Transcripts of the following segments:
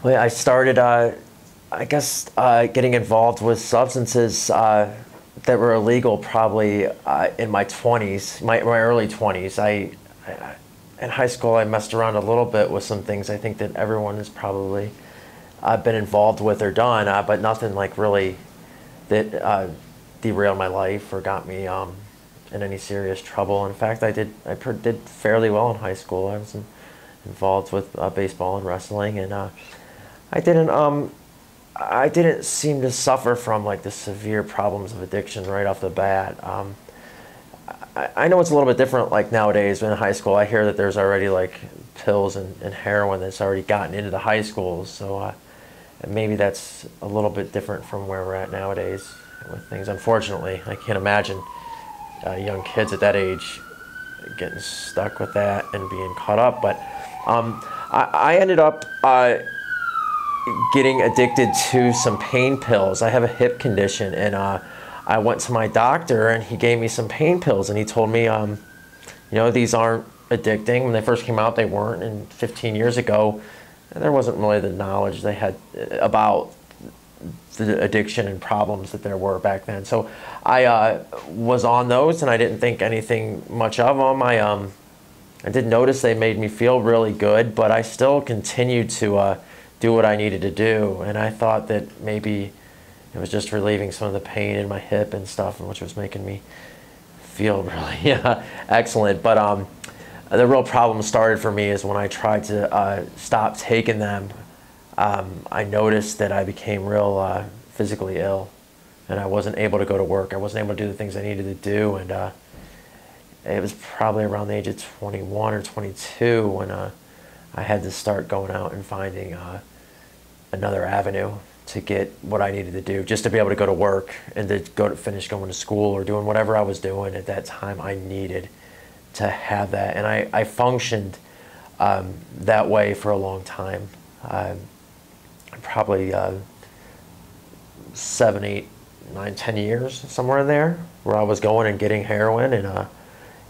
Well, I started, I guess, getting involved with substances that were illegal probably in my 20s, my early 20s. In high school, I messed around a little bit with some things I think that everyone has probably been involved with or done, but nothing like really that derailed my life or got me in any serious trouble. In fact, did fairly well in high school. I was involved with baseball and wrestling, and I didn't I didn't seem to suffer from like the severe problems of addiction right off the bat. I know it's a little bit different like nowadays. In high school, I hear that there's already like pills and heroin that's already gotten into the high schools. So maybe that's a little bit different from where we're at nowadays with things. Unfortunately, I can't imagine young kids at that age getting stuck with that and being caught up. But I ended up getting addicted to some pain pills. I have a hip condition, and I went to my doctor, and he gave me some pain pills, and he told me, you know, these aren't addicting. When they first came out, they weren't, and 15 years ago, there wasn't really the knowledge they had about the addiction and problems that there were back then. So I was on those, and I didn't think anything much of them. I did notice they made me feel really good, but I still continued to do what I needed to do, and I thought that maybe it was just relieving some of the pain in my hip and stuff, which was making me feel really excellent. But the real problem started for me is when I tried to stop taking them. I noticed that I became real physically ill, and I wasn't able to go to work. I wasn't able to do the things I needed to do, and it was probably around the age of 21 or 22 when I had to start going out and finding another avenue to get what I needed to do, just to be able to go to work and to finish going to school or doing whatever I was doing at that time. I needed to have that, and I functioned that way for a long time. Probably 7, 8, 9, 10 years, somewhere in there, where I was going and getting heroin and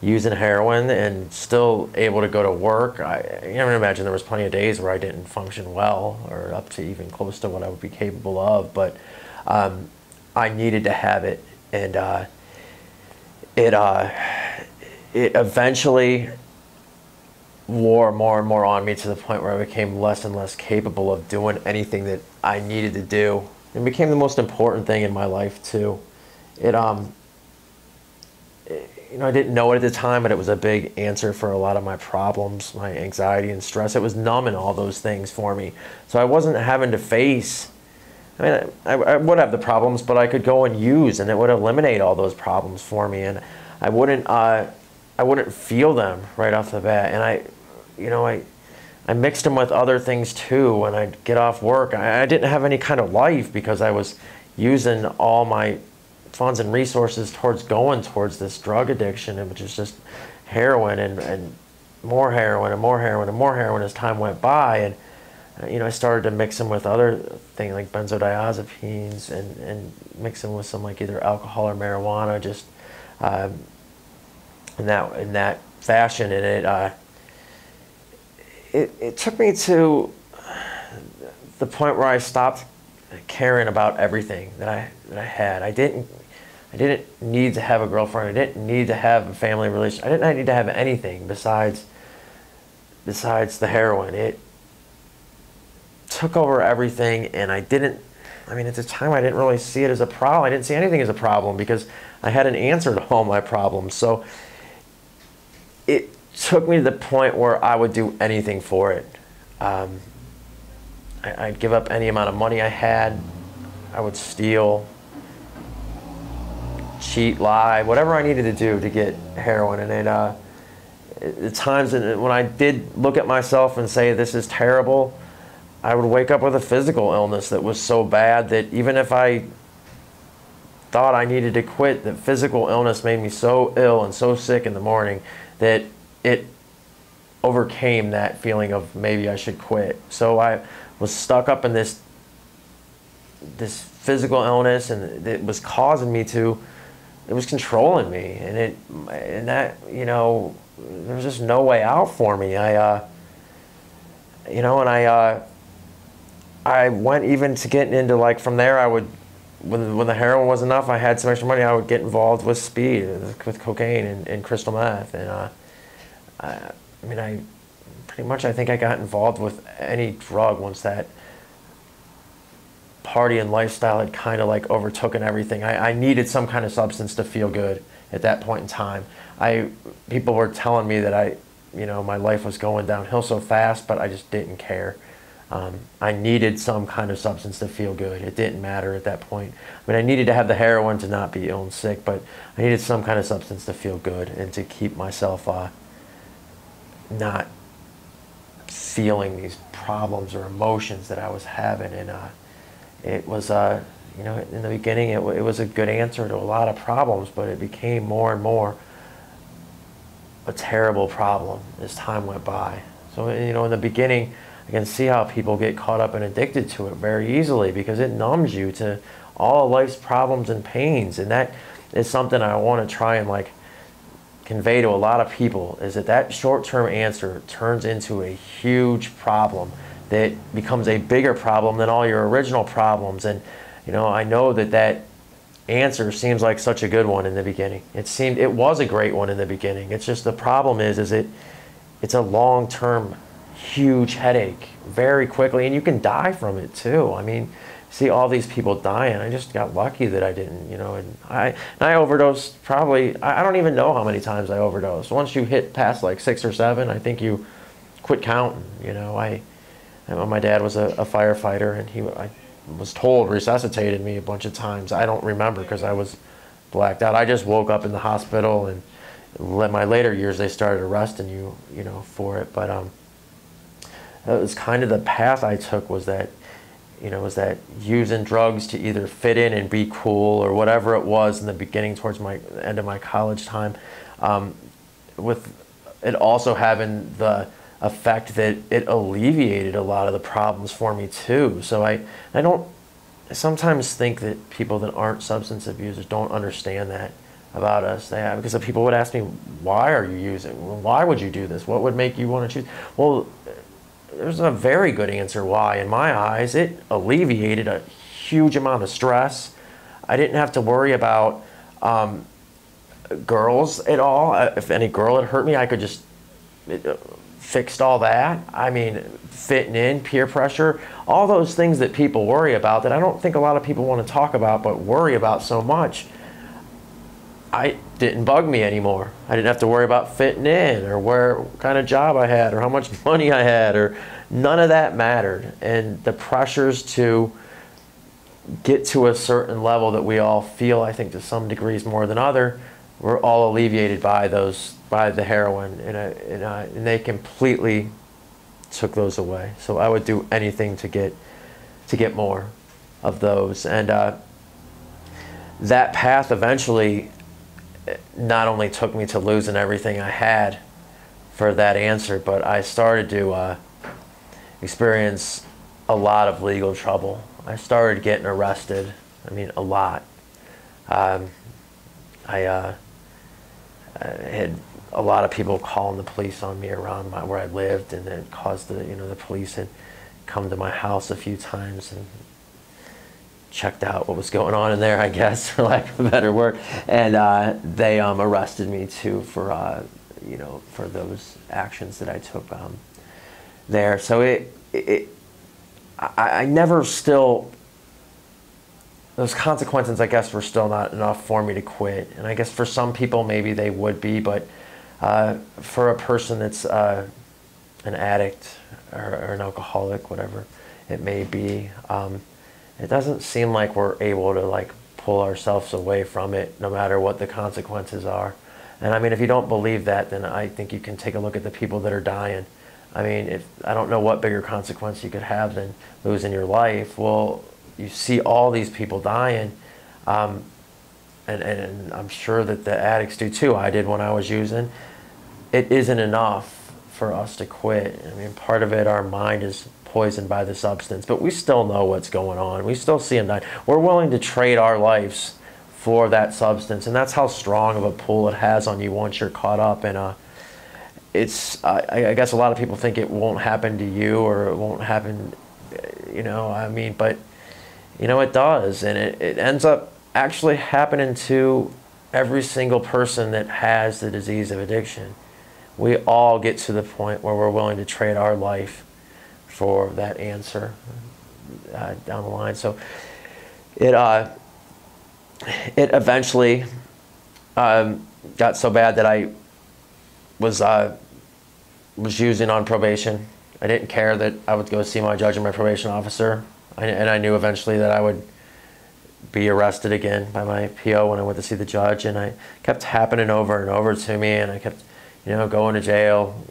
using heroin and still able to go to work. I can imagine there was plenty of days where I didn't function well or up to even close to what I would be capable of, but I needed to have it, and it eventually wore more and more on me to the point where I became less and less capable of doing anything that I needed to do. It became the most important thing in my life too. You know, I didn't know it at the time, but it was a big answer for a lot of my problems, my anxiety and stress. It was numbing all those things for me. So I wasn't having to face, I mean, I would have the problems, but I could go and use, and it would eliminate all those problems for me, and I wouldn't feel them right off the bat. And I mixed them with other things too. When I'd get off work, I didn't have any kind of life because I was using all my funds and resources towards this drug addiction, which is just heroin and more heroin and more heroin and more heroin as time went by. And you know, I started to mix them with other things like benzodiazepines and mix them with some like either alcohol or marijuana, just in that fashion. And it took me to the point where I stopped caring about everything that I had. I didn't need to have a girlfriend. I didn't need to have a family relationship. I didn't need to have anything besides the heroin. It took over everything, and at the time I didn't really see it as a problem. I didn't see anything as a problem because I had an answer to all my problems. So it took me to the point where I would do anything for it. I'd give up any amount of money I had. I would steal, cheat, lie, whatever I needed to do to get heroin. And the times when I did look at myself and say, this is terrible, I would wake up with a physical illness that was so bad that even if I thought I needed to quit, the physical illness made me so ill and so sick in the morning that it overcame that feeling of maybe I should quit. So I was stuck up in this physical illness, and it was causing me to, it was controlling me, and that, you know, there was just no way out for me. I went even to getting into, like, from there I would, when the heroin was enough, I had some extra money, I would get involved with speed, with cocaine and crystal meth. And I mean, I pretty much, I think I got involved with any drug once that party and lifestyle had kind of like overtaken everything. I needed some kind of substance to feel good at that point in time. People were telling me that my life was going downhill so fast, but I just didn't care. I needed some kind of substance to feel good. It didn't matter at that point. I mean, I needed to have the heroin to not be ill and sick, but I needed some kind of substance to feel good and to keep myself not feeling these problems or emotions that I was having. And it was, in the beginning, it was a good answer to a lot of problems, but it became more and more a terrible problem as time went by. So, in the beginning, I can see how people get caught up and addicted to it very easily, because it numbs you to all of life's problems and pains. And that is something I want to try and convey to a lot of people, is that short-term answer turns into a huge problem that becomes a bigger problem than all your original problems. And I know that answer seems like such a good one in the beginning. It was a great one in the beginning. It's just, the problem is it's a long-term huge headache very quickly, and you can die from it too. I mean, see all these people dying. I just got lucky that I didn't, and I overdosed probably, I don't even know how many times I overdosed. Once you hit past like 6 or 7, I think you quit counting. My dad was a firefighter, and I was told, resuscitated me a bunch of times. I don't remember because I was blacked out. I just woke up in the hospital, and in my later years they started arresting you, for it. But that was kind of the path I took, was that using drugs to either fit in and be cool or whatever it was in the beginning towards my end of my college time, with it also having the effect that it alleviated a lot of the problems for me too. So I sometimes think that people that aren't substance abusers don't understand that about us. Because people would ask me, why are you using? Why would you do this? What would make you want to choose? Well, there's a very good answer why. In my eyes, it alleviated a huge amount of stress. I didn't have to worry about girls at all. If any girl had hurt me, I could just fixed all that. I mean, fitting in, peer pressure, all those things that people worry about that I don't think a lot of people want to talk about but worry about so much, I didn't bug me anymore. I didn't have to worry about fitting in or what kind of job I had or how much money I had, or none of that mattered. And the pressures to get to a certain level that we all feel, I think to some degrees more than other, were all alleviated by the heroin, and they completely took those away. So I would do anything to get more of those. And that path eventually not only took me to losing everything I had for that answer, but I started to experience a lot of legal trouble. I started getting arrested. I mean, a lot. I had a lot of people calling the police on me around where I lived, and it caused the police had come to my house a few times and checked out what was going on in there, I guess, for lack of a better word. And they arrested me too for for those actions that I took there. So I never still, those consequences, I guess, were still not enough for me to quit. And I guess for some people maybe they would be, but for a person that's an addict or an alcoholic, whatever it may be, it doesn't seem like we're able to pull ourselves away from it no matter what the consequences are. And I mean, if you don't believe that, then I think you can take a look at the people that are dying. I mean, I don't know what bigger consequence you could have than losing your life. Well, you see all these people dying, and I'm sure that the addicts do too. I did when I was using. It isn't enough for us to quit. I mean, part of it, our mind is poisoned by the substance, but we still know what's going on. We still see them die. We're willing to trade our lives for that substance, and that's how strong of a pull it has on you once you're caught up. And I guess a lot of people think it won't happen to you, or it won't happen, I mean, but, it does. And it ends up actually happening to every single person that has the disease of addiction. We all get to the point where we're willing to trade our life for that answer down the line. So it eventually got so bad that I was using on probation. I didn't care that I would go see my judge and my probation officer, and I knew eventually that I would be arrested again by my PO when I went to see the judge, and it kept happening over and over to me, and I kept, going to jail,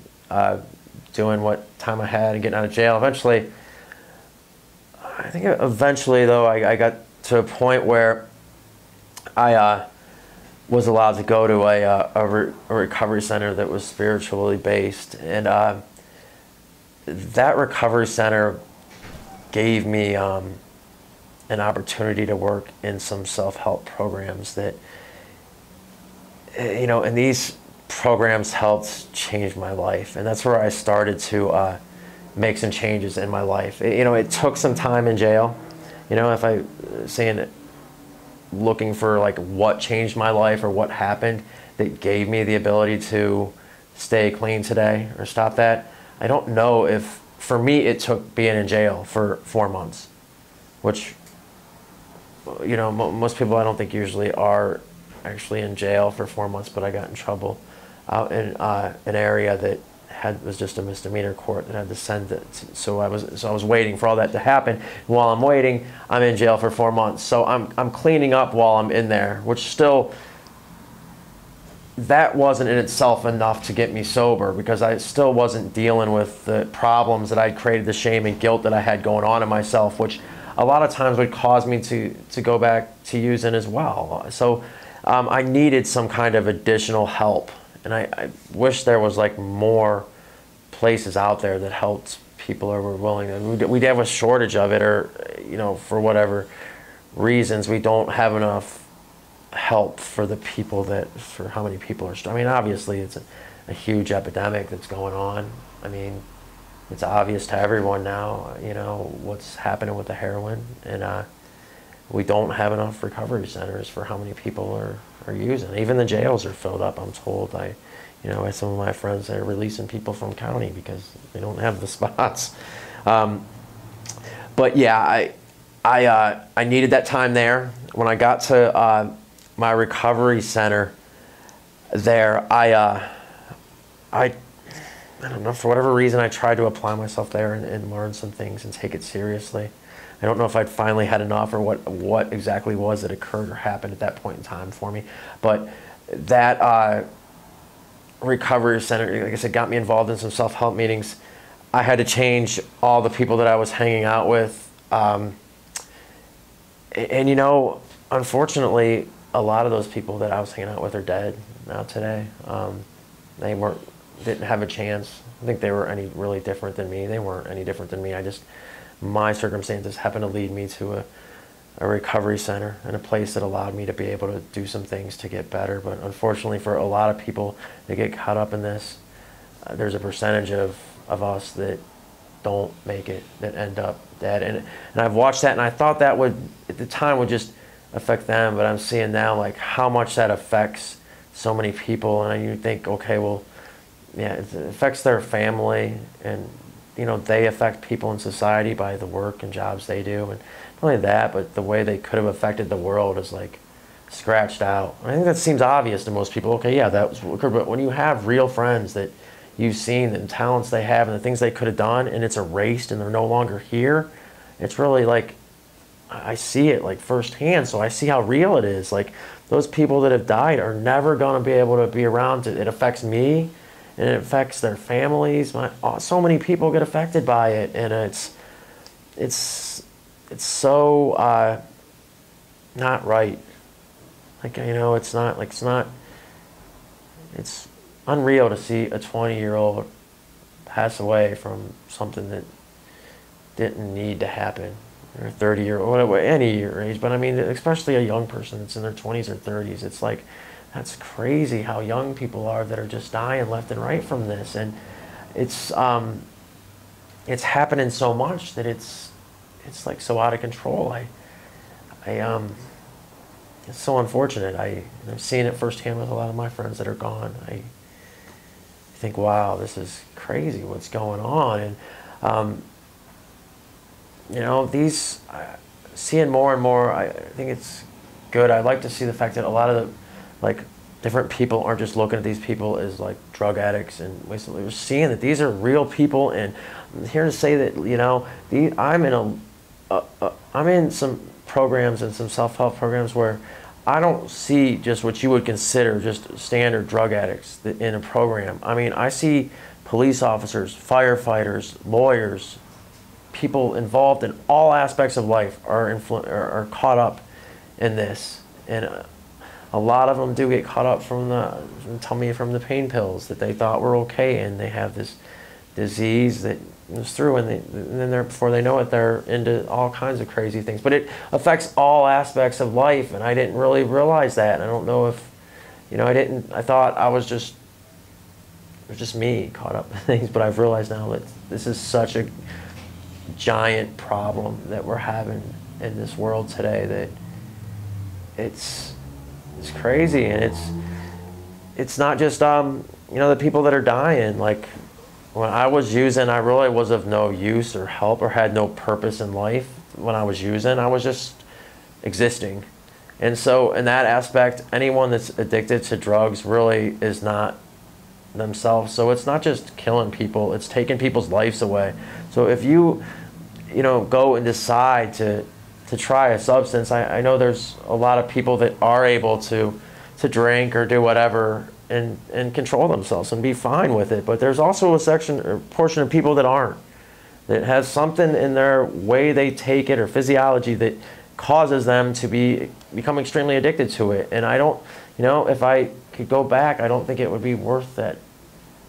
doing what time I had and getting out of jail. Eventually, though, I got to a point where I was allowed to go to a recovery center that was spiritually based, and that recovery center gave me an opportunity to work in some self-help programs that, and these programs helped change my life. And that's where I started to make some changes in my life. It took some time in jail. If I saying it, looking for like what changed my life or what happened that gave me the ability to stay clean today or stop that, I don't know if, for me, it took being in jail for 4 months, which, most people I don't think usually are actually in jail for 4 months, but I got in trouble out in an area that was just a misdemeanor court that had to send it. So I was waiting for all that to happen. While I'm waiting, I'm in jail for 4 months. So I'm cleaning up while I'm in there, which still, that wasn't in itself enough to get me sober, because I still wasn't dealing with the problems that I'd created, the shame and guilt that I had going on in myself, which a lot of times would cause me to go back to using as well. So I needed some kind of additional help. And I wish there was like more places out there that helped people or were willing. And we'd have a shortage of it, or, for whatever reasons, we don't have enough help for the people for how many people are. I mean, obviously it's a huge epidemic that's going on. I mean, it's obvious to everyone now, what's happening with the heroin. And we don't have enough recovery centers for how many people are using. Even the jails are filled up, I'm told. I some of my friends that are releasing people from county because they don't have the spots. But yeah, I needed that time there. When I got to my recovery center there, I don't know, for whatever reason, I tried to apply myself there and learn some things and take it seriously. I don't know if I'd finally had enough or what exactly was that occurred or happened at that point in time for me. But that recovery center, like I said, got me involved in some self-help meetings. I had to change all the people that I was hanging out with. And unfortunately, a lot of those people that I was hanging out with are dead now today. They didn't have a chance. I think they were any really different than me. They weren't any different than me. My circumstances happened to lead me to a recovery center and a place that allowed me to be able to do some things to get better. But unfortunately, for a lot of people that get caught up in this, there's a percentage of us that don't make it, that end up dead. And I've watched that, and I thought that would, at the time, would just affect them. But I'm seeing now like how much that affects so many people. And you think, okay, well, yeah, it affects their family, and they affect people in society by the work and jobs they do. And not only that, but the way they could have affected the world is like scratched out. I think that seems obvious to most people. Okay, yeah, that was, but when you have real friends that you've seen, the talents they have and the things they could have done, and it's erased and they're no longer here, it's really like, I see it like firsthand. So I see how real it is. Like, those people that have died are never going to be able to be around. It affects me, and it affects their families. So many people get affected by it, and it's so not right. Like, it's unreal to see a 20-year-old pass away from something that didn't need to happen, or 30-year-old, whatever, any your age. But I mean, especially a young person that's in their 20s or 30s, it's like, that's crazy how young people are that are just dying left and right from this. And it's happening so much that it's it's like so out of control. It's so unfortunate. I've seen it firsthand with a lot of my friends that are gone. I think, wow, this is crazy what's going on. And you know, seeing more and more, I think it's good. I like to see the fact that a lot of the, like, different people aren't just looking at these people as like drug addicts and we're seeing that these are real people. And I'm here to say that, you know, I'm in some programs and some self-help programs where I don't see just what you would consider just standard drug addicts in a program. I mean, I see police officers, firefighters, lawyers, people involved in all aspects of life are caught up in this. And a lot of them do get caught up from the pain pills that they thought were okay, and they have this disease that is through, and then before they know it, they're into all kinds of crazy things. But it affects all aspects of life, and I didn't really realize that. And I don't know if, you know, I thought it was just me caught up in things, but I've realized now that this is such a giant problem that we're having in this world today, that it's crazy. And it's not just you know, the people that are dying. Like, when I was using, I really was of no use or help or had no purpose in life. When I was using, I was just existing. And so in that aspect, anyone that's addicted to drugs really is not themselves. So it's not just killing people, it's taking people's lives away. So if you know, go and decide to try a substance, I know there's a lot of people that are able to drink or do whatever and control themselves and be fine with it. But there's also a section or portion of people that aren't, that has something in their way they take it or physiology that causes them to become extremely addicted to it. And I don't, you know, if I could go back, I don't think it would be worth that.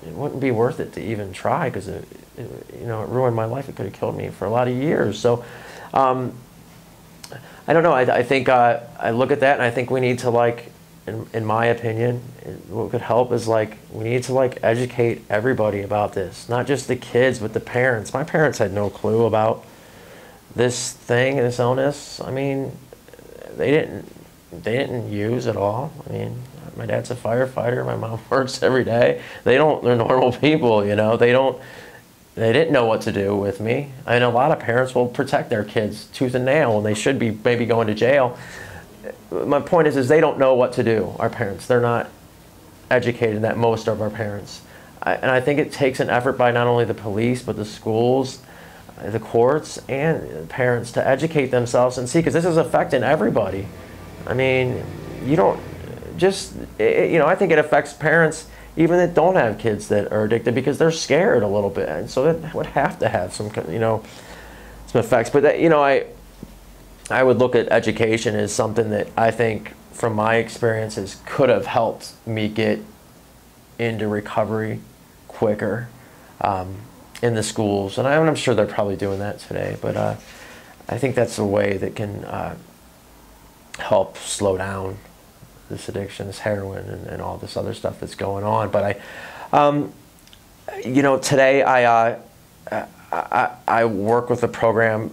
It wouldn't be worth it to even try, because you know, it ruined my life. It could have killed me for a lot of years. So I don't know. I think I look at that and I think we need to, like, in my opinion, what could help is, like, we need to, like, educate everybody about this, not just the kids but the parents. My parents had no clue about this thing, this illness. I mean, they didn't use at all. I mean, my dad's a firefighter, my mom works every day. They're normal people, you know. They didn't know what to do with me. And a lot of parents will protect their kids tooth and nail when they should be maybe going to jail. My point is they don't know what to do, our parents. They're not educated, that most of our parents. And I think it takes an effort by not only the police, but the schools, the courts, and parents to educate themselves and see, because this is affecting everybody. I mean, you don't just, you know, I think it affects parents even that don't have kids that are addicted, because they're scared a little bit. And so that would have to have some, you know, some effects. But that, you know, I would look at education as something that I think, from my experiences, could have helped me get into recovery quicker in the schools. And I'm sure they're probably doing that today. But I think that's a way that can help slow down this addiction, this heroin, and all this other stuff that's going on. But you know, today I work with a program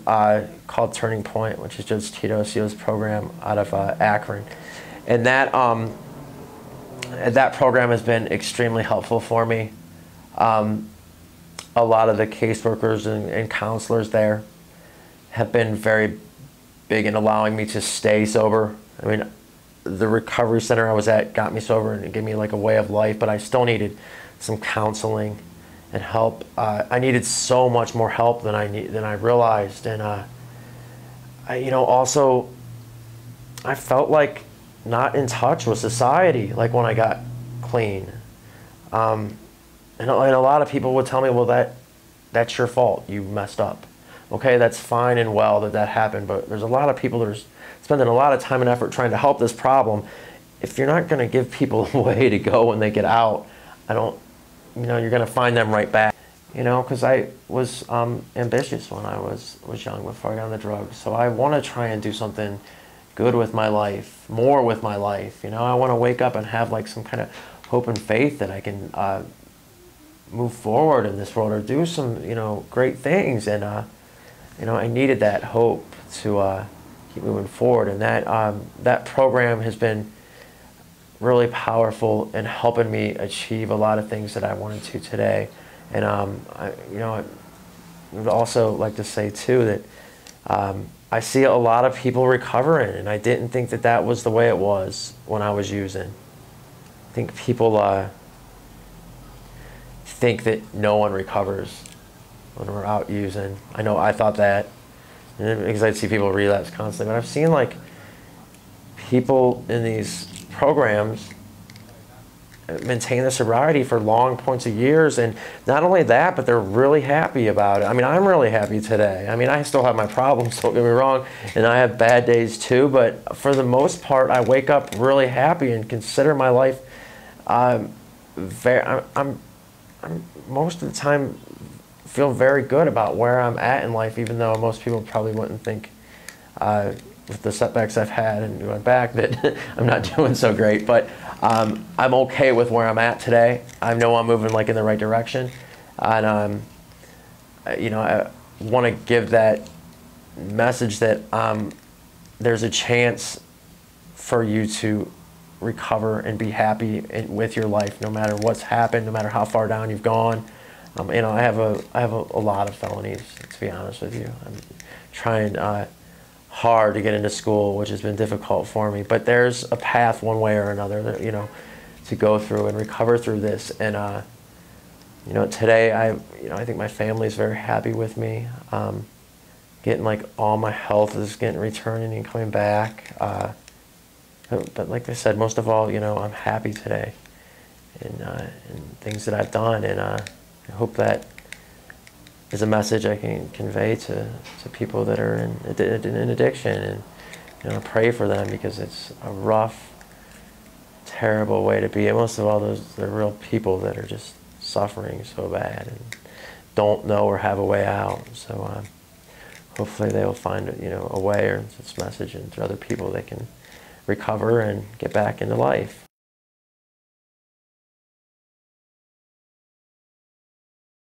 called Turning Point, which is Judge Tito Osio's program out of Akron, and that program has been extremely helpful for me. A lot of the caseworkers and counselors there have been very big in allowing me to stay sober. I mean, the recovery center I was at got me sober and it gave me, like, a way of life, but I still needed some counseling and help. I needed so much more help than I realized. And you know, also, I felt like not in touch with society, like, when I got clean. And a lot of people would tell me, well, that's your fault, you messed up. Okay, that's fine and well that happened, but there's a lot of people that are spending a lot of time and effort trying to help this problem. If you're not going to give people a way to go when they get out, you know, you're going to find them right back. You know, because I was ambitious when I was young before I got on the drugs. So I want to try and do something good with my life, more with my life. You know, I want to wake up and have, like, some kind of hope and faith that I can move forward in this world or do some, you know, great things. And I needed that hope to keep moving forward. And that program has been really powerful in helping me achieve a lot of things that I wanted to today. And I would also like to say too that I see a lot of people recovering, and I didn't think that that was the way it was when I was using. I think people think that no one recovers when we're out using. I know I thought that, because I'd see people relapse constantly, but I've seen like people in these programs maintain their sobriety for long points of years, and not only that, but they're really happy about it. I mean, I'm really happy today. I mean, I still have my problems, don't get me wrong, and I have bad days too, but for the most part, I wake up really happy and consider my life I'm most of the time feel very good about where I'm at in life, even though most people probably wouldn't think with the setbacks I've had and going back that I'm not doing so great. But I'm okay with where I'm at today. I know I'm moving like in the right direction, and I want to give that message that there's a chance for you to recover and be happy with your life, no matter what's happened, no matter how far down you've gone. I have a lot of felonies, to be honest with you. I'm trying hard to get into school, which has been difficult for me. But there's a path, one way or another, to go through and recover through this. And today I think my family is very happy with me. Getting like all my health is returning and coming back. But like I said, most of all, I'm happy today, and things that I've done, and I hope that is a message I can convey to people that are in addiction, and I pray for them, because it's a rough, terrible way to be. And most of all, they're real people that are just suffering so bad and don't know or have a way out. So hopefully they will find a way, or this message, and to other people they can recover and get back into life.